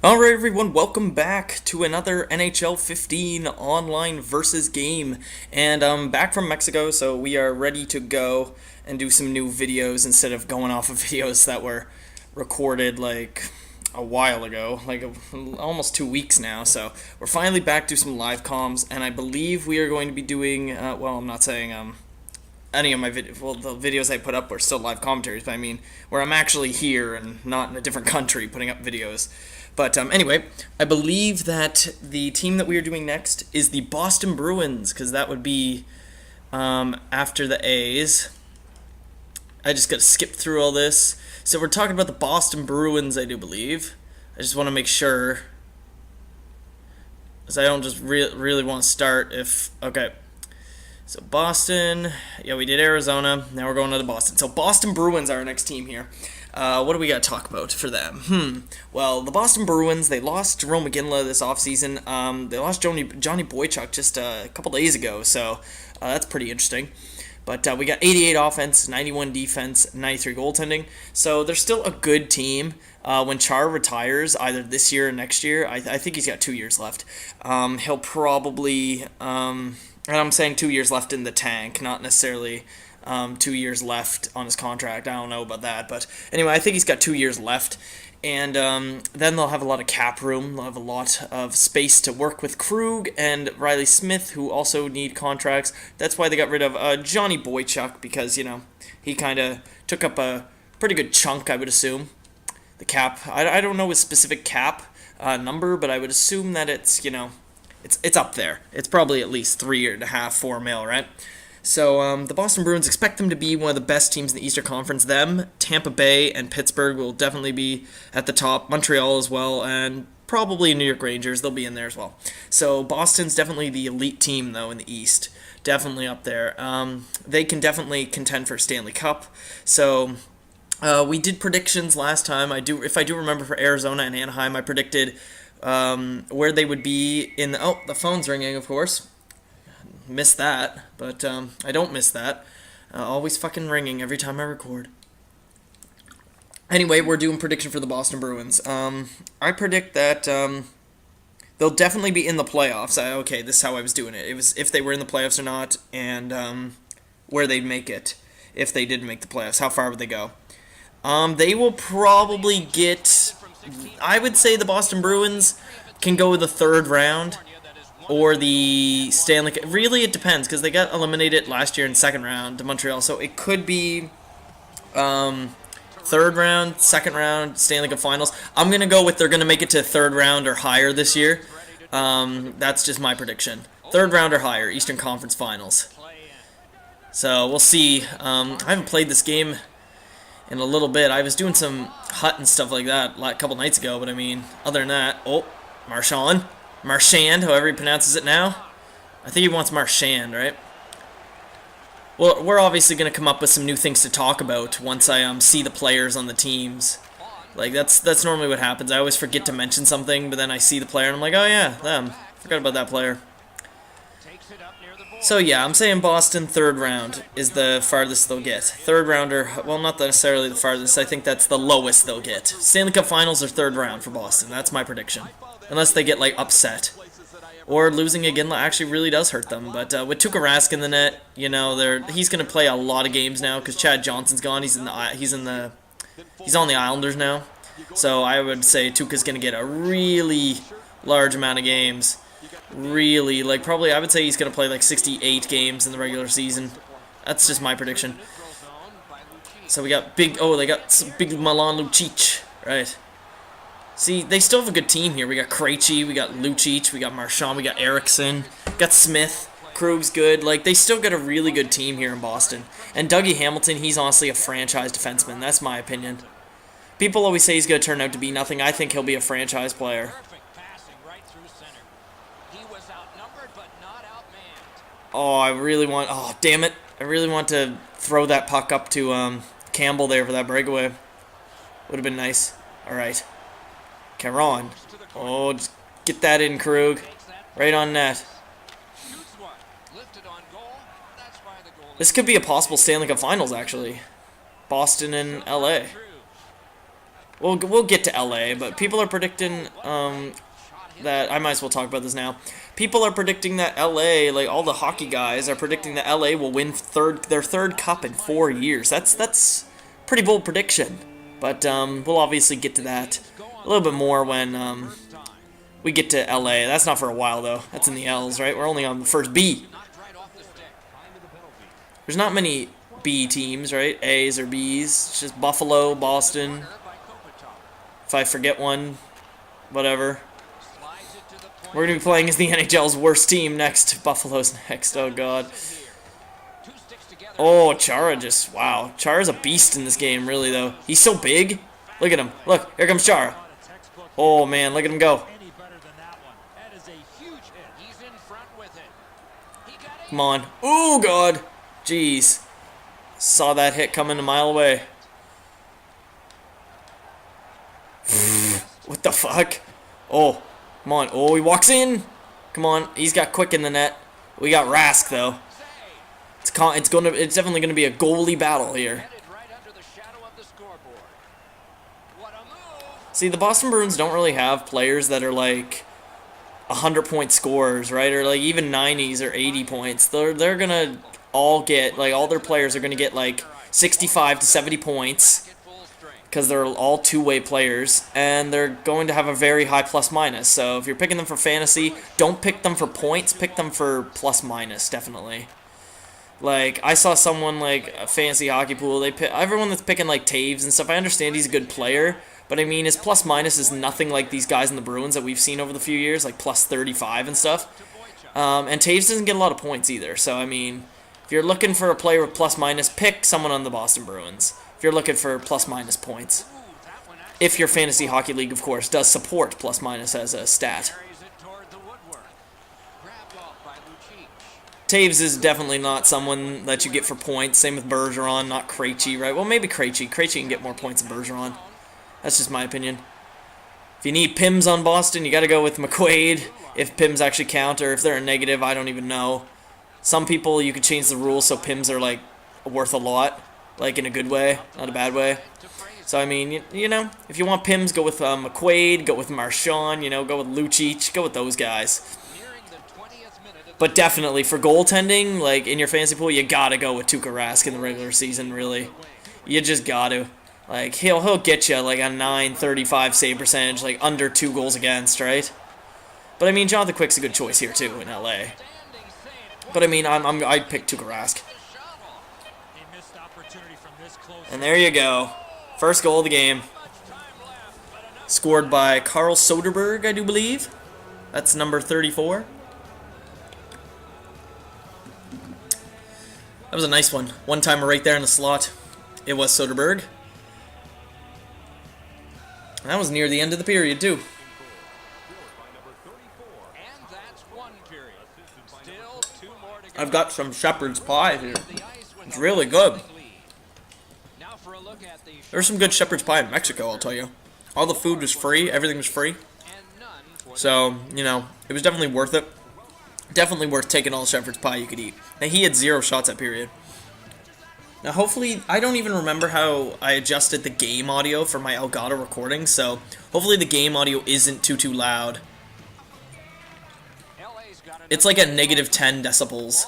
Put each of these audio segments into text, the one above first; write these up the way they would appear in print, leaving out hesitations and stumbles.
Alright everyone, welcome back to another NHL 15 online versus game. And I'm back from Mexico, so we are ready to go and do some new videos instead of going off of videos that were recorded like a while ago, almost 2 weeks now. So we're finally back to some live comms, and I believe we are going to be doing, well, I'm not saying any of my the videos I put up were still live commentaries, but I mean where I'm actually here and not in a different country putting up videos. But anyway, I believe that the team that we are doing next is the Boston Bruins, because that would be after the A's. I just got to skip through all this. So we're talking about the Boston Bruins, I do believe. I just want to make sure, because I don't just really want to start if... Okay. So Boston, yeah, we did Arizona. Now we're going to Boston. So Boston Bruins are our next team here. What do we got to talk about for them? Well, the Boston Bruins, they lost Jerome McGinley this offseason. They lost Johnny Boychuk just a couple days ago, so that's pretty interesting. But we got 88 offense, 91 defense, 93 goaltending. So they're still a good team. When Char retires, either this year or next year, I think he's got 2 years left. He'll probably... and I'm saying 2 years left in the tank, not necessarily 2 years left on his contract. I don't know about that. But anyway, I think he's got 2 years left. And then they'll have a lot of cap room. They'll have a lot of space to work with Krug and Riley Smith, who also need contracts. That's why they got rid of Johnny Boychuk, because, you know, he kind of took up a pretty good chunk, I would assume. The cap. I don't know his specific cap number, but I would assume that it's, you know, it's up there. It's probably at least 3.5, 4 mil, right? So the Boston Bruins, expect them to be one of the best teams in the Eastern Conference. Them, Tampa Bay, and Pittsburgh will definitely be at the top. Montreal as well, and probably New York Rangers. They'll be in there as well. So Boston's definitely the elite team, though, in the East. Definitely up there. They can definitely contend for Stanley Cup. So... we did predictions last time. If I do remember, for Arizona and Anaheim, I predicted where they would be in the... Oh, the phone's ringing, of course. Missed that, but I don't miss that. Always fucking ringing every time I record. Anyway, we're doing prediction for the Boston Bruins. I predict that they'll definitely be in the playoffs. Okay, this is how I was doing it. It was if they were in the playoffs or not, and where they'd make it. If they did make the playoffs, how far would they go? They will probably get... I would say the Boston Bruins can go the third round or the Stanley Cup. Really, it depends, because they got eliminated last year in second round to Montreal, so it could be third round, second round, Stanley Cup Finals. I'm going to go with they're going to make it to third round or higher this year. That's just my prediction. Third round or higher, Eastern Conference Finals. So, we'll see. I haven't played this game in a little bit. I was doing some hut and stuff like that a couple nights ago, but I mean, other than that... Oh, Marchand, however he pronounces it now. I think he wants Marchand, right? Well, we're obviously going to come up with some new things to talk about once I see the players on the teams. Like, that's normally what happens. I always forget to mention something, but then I see the player and I'm like, oh yeah, them. Forgot about that player. So yeah, I'm saying Boston third round is the farthest they'll get. Third rounder, well, not necessarily the farthest. I think that's the lowest they'll get. Stanley Cup Finals are third round for Boston. That's my prediction. Unless they get, like, upset. Or losing again actually really does hurt them. But with Tuukka Rask in the net, you know, he's going to play a lot of games now because Chad Johnson's gone. He's on the Islanders now. So I would say Tuukka's going to get a really large amount of games. Really, like, probably I would say he's going to play like 68 games in the regular season. That's just my prediction. So we got they got some big Milan Lucic, right? See, they still have a good team here. We got Krejci, we got Lucic, we got Marchand, we got Eriksson, got Smith, Krug's good. Like, they still got a really good team here in Boston. And Dougie Hamilton, he's honestly a franchise defenseman. That's my opinion. People always say he's going to turn out to be nothing. I think he'll be a franchise player. Oh, I really want... Oh, damn it. I really want to throw that puck up to Campbell there for that breakaway. Would have been nice. All right. Caron. Oh, just get that in, Krug. Right on net. This could be a possible Stanley Cup Finals, actually. Boston and LA. we'll get to LA, but people are predicting that I might as well talk about this now. People are predicting that LA, like all the hockey guys, are predicting that LA will win their third cup in 4 years. That's pretty bold prediction, but we'll obviously get to that a little bit more when we get to LA. That's not for a while though. That's in the L's, right? We're only on the first B. There's not many B teams, right? A's or B's. It's just Buffalo, Boston. If I forget one, whatever. We're going to be playing as the NHL's worst team next. Buffalo's next. Oh, God. Oh, Chara just... Wow. Chara's a beast in this game, really, though. He's so big. Look at him. Look. Here comes Chara. Oh, man. Look at him go. Come on. Oh, God. Jeez. Saw that hit coming a mile away. What the fuck? Oh. Come on. Oh, he walks in. Come on. He's got quick in the net. We got Rask, though. It's definitely gonna be a goalie battle here. See, the Boston Bruins don't really have players that are like 100-point scorers, right? Or like even 90s or 80 points. They're gonna all get, like, all their players are gonna get like 65 to 70 points. Because they're all two-way players, and they're going to have a very high plus-minus. So if you're picking them for fantasy, don't pick them for points, pick them for plus-minus, definitely. Like, I saw someone, like, a fantasy hockey pool, everyone that's picking, like, Taves and stuff, I understand he's a good player, but I mean, his plus-minus is nothing like these guys in the Bruins that we've seen over the few years, like plus 35 and stuff. And Taves doesn't get a lot of points either, so I mean, if you're looking for a player with plus-minus, pick someone on the Boston Bruins. If you're looking for plus-minus points. If your fantasy hockey league, of course, does support plus-minus as a stat. Taves is definitely not someone that you get for points. Same with Bergeron, not Krejci, right? Well, maybe Krejci. Krejci can get more points than Bergeron. That's just my opinion. If you need Pims on Boston, you got to go with McQuaid. If Pims actually count, or if they're a negative, I don't even know. Some people, you could change the rules so Pims are, like, worth a lot. Like, in a good way, not a bad way. So, I mean, you know, if you want Pims, go with McQuaid, go with Marchand, you know, go with Lucic, go with those guys. But definitely, for goaltending, like, in your fantasy pool, you gotta go with Tuukka Rask in the regular season, really. You just gotta. Like, he'll get you, like, a .935 save percentage, like, under 2 goals against, right? But, I mean, Jonathan Quick's a good choice here, too, in LA. But, I mean, I'd pick Tuukka Rask. And there you go. First goal of the game. Scored by Carl Soderberg, I do believe. That's number 34. That was a nice one. One-timer right there in the slot. It was Soderberg. That was near the end of the period, too. I've got some shepherd's pie here. It's really good. There's some good shepherd's pie in Mexico, I'll tell you. All the food was free. Everything was free. So, you know, it was definitely worth it. Definitely worth taking all the shepherd's pie you could eat. And he had 0 shots that period. Now, hopefully, I don't even remember how I adjusted the game audio for my Elgato recording, so hopefully the game audio isn't too loud. It's like at -10 decibels.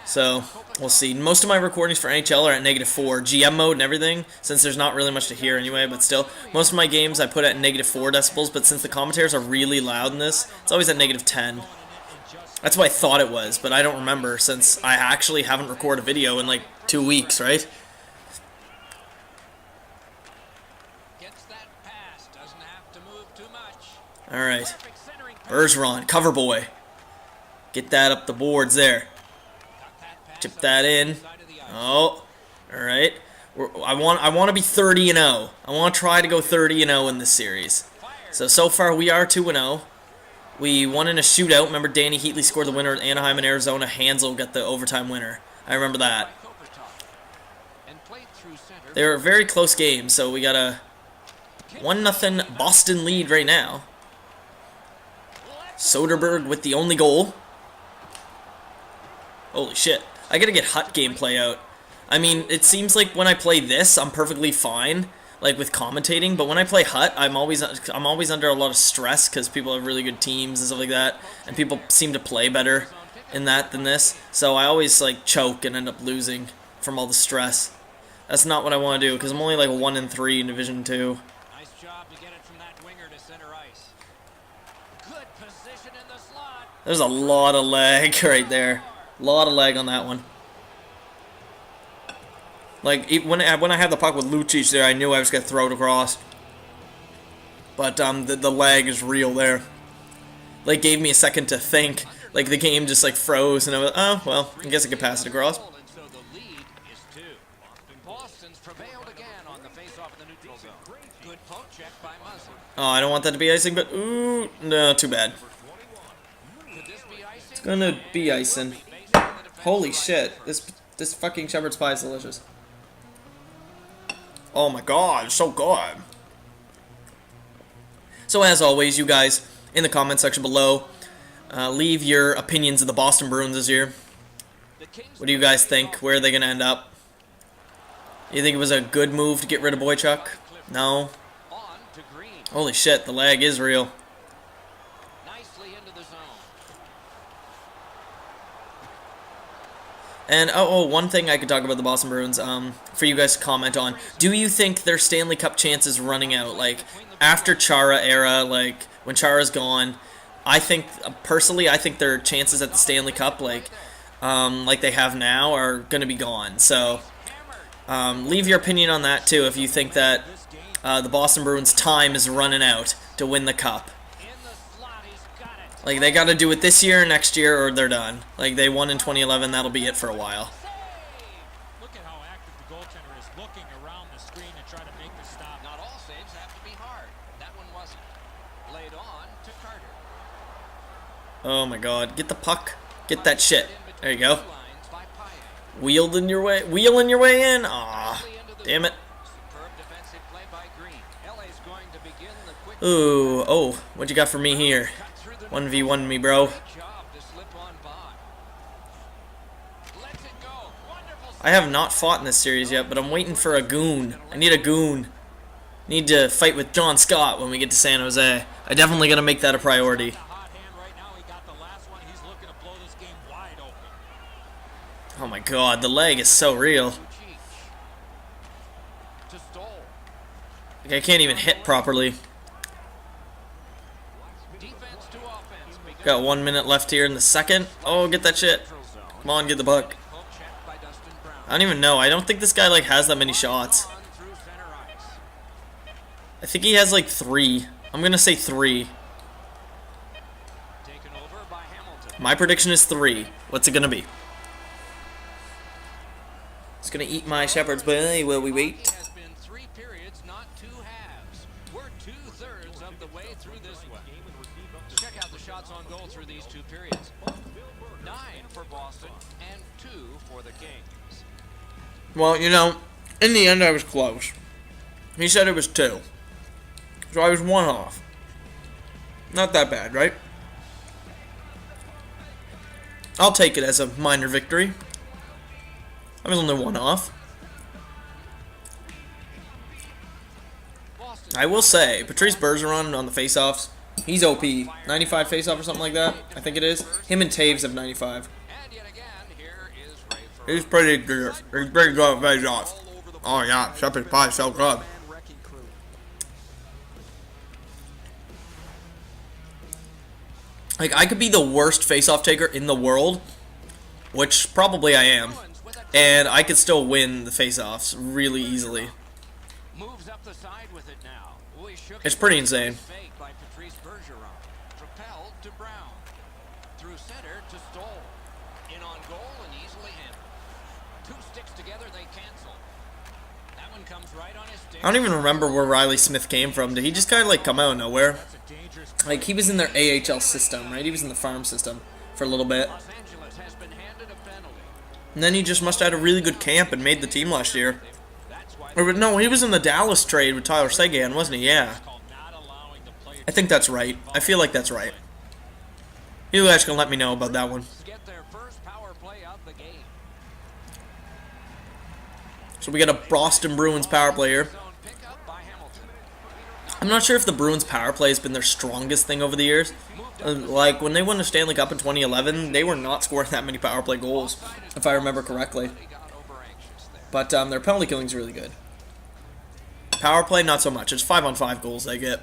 So, we'll see. Most of my recordings for NHL are at -4. GM mode and everything, since there's not really much to hear anyway, but still. Most of my games I put at -4 decibels, but since the commentators are really loud in this, it's always at -10. That's what I thought it was, but I don't remember, since I actually haven't recorded a video in like 2 weeks, right? Alright. Bergeron, cover boy. Get that up the boards there. Chip that in. Oh, all right. I want to be 30-0. I want to try to go 30-0 in this series. So far we are 2-0. We won in a shootout. Remember, Danny Heatley scored the winner at Anaheim and Arizona. Hansel got the overtime winner. I remember that. They were a very close game, so we got a 1-0 Boston lead right now. Soderberg with the only goal. Holy shit. I gotta get Hut gameplay out. I mean, it seems like when I play this, I'm perfectly fine. like with commentating, but when I play Hut, I'm always under a lot of stress because people have really good teams and stuff like that, and people seem to play better in that than this. So I always like choke and end up losing from all the stress. That's not what I want to do because I'm only like 1-3 in Division 2. Nice job to get it from that winger to center ice. Good position in the slot. There's a lot of lag right there. A lot of lag on that one. Like, when I had the puck with Lucic there, I knew I was going to throw it across. But the lag is real there. Like, gave me a second to think. Like, the game just, like, froze, and I was, oh, well, I guess I could pass it across. Oh, I don't want that to be icing, but, ooh, no, too bad. It's gonna be icing. Holy shit, this fucking shepherd's pie is delicious. Oh my god, it's so good. So as always, you guys, in the comment section below, leave your opinions of the Boston Bruins this year. What do you guys think? Where are they going to end up? You think it was a good move to get rid of Boychuk? No? Holy shit, the lag is real. And, one thing I could talk about the Boston Bruins, for you guys to comment on. Do you think their Stanley Cup chances running out? Like, after Chara era, like, when Chara's gone, I think, personally, I think their chances at the Stanley Cup, like they have now, are going to be gone. So, leave your opinion on that, too, if you think that the Boston Bruins' time is running out to win the Cup. Like, they got to do it this year or next year, or they're done. Like, they won in 2011, that'll be it for a while. Look at how active the goaltender is, looking around the screen to try to make the stop. Not all saves have to be hard. That one wasn't. Laid on to Carter. Oh my god, get the puck. Get that shit. There you go. Wheeling your way in. Aw, damn it. Ooh, oh, what you got for me here? 1v1 me, bro. I have not fought in this series yet, but I'm waiting for a goon. I need a goon. Need to fight with John Scott when we get to San Jose. I definitely gotta make that a priority. Oh my god, the leg is so real. Like, I can't even hit properly. Got 1 minute left here in the second. Oh, get that shit. Come on, get the puck. I don't even know. I don't think this guy, like, has that many shots. I think he has, like, 3. I'm gonna say 3. My prediction is 3. What's it gonna be? It's gonna eat my shepherd's pie while we wait. Check out the shots on goal through these 2 periods. 9 for Boston and 2 for the Kings. Well, you know, in the end I was close. He said it was 2. So I was 1 off. Not that bad, right? I'll take it as a minor victory. I was only 1 off. I will say, Patrice Bergeron on the faceoffs, he's OP. 95 faceoff or something like that, I think it is. Him and Taves have 95. He's pretty good. He's pretty good at faceoffs. Oh yeah, shepherd's pie is so good. Like, I could be the worst faceoff taker in the world, which probably I am, and I could still win the faceoffs really easily. It's pretty insane. I don't even remember where Riley Smith came from. Did he just kind of like come out of nowhere? Like, he was in their AHL system, right? He was in the farm system for a little bit. And then he just must have had a really good camp and made the team last year. Or no, he was in the Dallas trade with Tyler Seguin, wasn't he? Yeah. I think that's right. I feel like that's right. You guys can let me know about that one. So we got a Boston Bruins power play here. I'm not sure if the Bruins power play has been their strongest thing over the years. Like, when they won the Stanley Cup in 2011, they were not scoring that many power play goals, if I remember correctly. But their penalty killing is really good. Power play, not so much. It's 5-on-5 goals they get.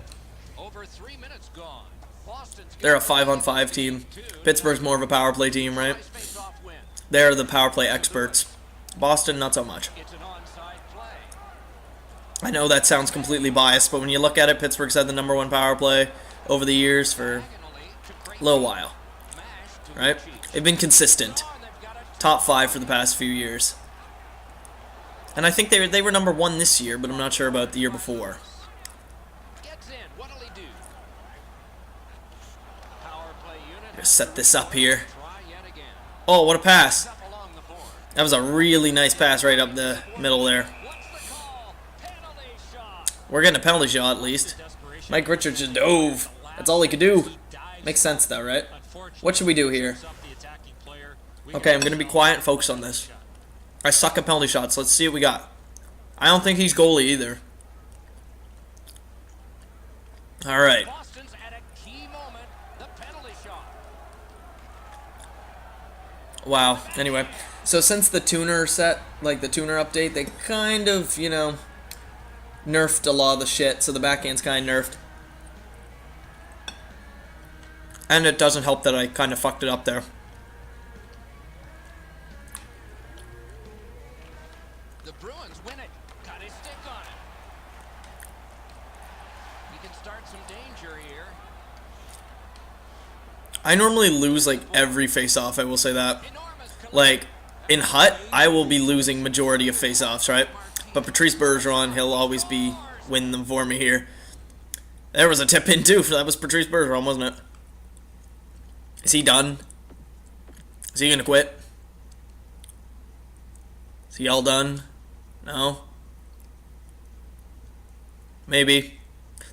They're a 5-on-5 team. Pittsburgh's more of a power play team, right? They're the power play experts. Boston, not so much. I know that sounds completely biased, but when you look at it, Pittsburgh's had the #1 power play over the years for a little while, right? They've been consistent. Top 5 for the past few years. And I think they were #1 this year, but I'm not sure about the year before. Just set this up here. Oh, what a pass. That was a really nice pass right up the middle there. We're getting a penalty shot at least. Mike Richards just dove. That's all he could do. Makes sense though, right? What should we do here? Okay, I'm going to be quiet and focus on this. I suck at penalty shots. Let's see what we got. I don't think he's goalie either. Alright. Wow. Anyway, so since the tuner set, like the tuner update, they kind of, you know, nerfed a lot of the shit, so the backhand's kind of nerfed. And it doesn't help that I kind of fucked it up there. The Bruins win it. Got his stick on it. He can start some danger here. I normally lose like every face-off, I will say that. Like, in Hut, I will be losing majority of face-offs, right? But Patrice Bergeron, he'll always be winning them for me here. There was a tip-in too, that was Patrice Bergeron, wasn't it? Is he done? Is he gonna quit? Is he all done? No? Maybe.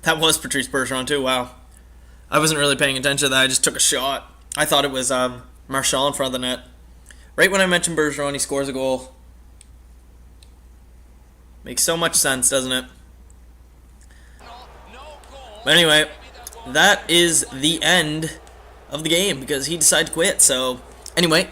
That was Patrice Bergeron too, wow. I wasn't really paying attention to that, I just took a shot. I thought it was Marchand in front of the net. Right when I mentioned Bergeron, he scores a goal. Makes so much sense, doesn't it? But anyway, that is the end of the game because he decided to quit. So, anyway,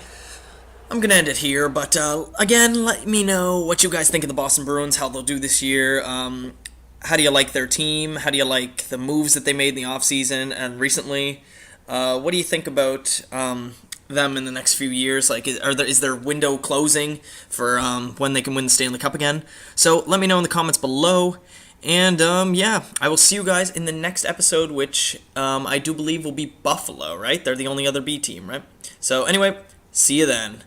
I'm going to end it here. But, again, let me know what you guys think of the Boston Bruins, how they'll do this year. How do you like their team? How do you like the moves that they made in the offseason and recently? What do you think about them in the next few years? Like, is their window closing for when they can win the Stanley Cup again? So let me know in the comments below. And yeah, I will see you guys in the next episode, which I do believe will be Buffalo, right? They're the only other B team, right? So anyway, see you then.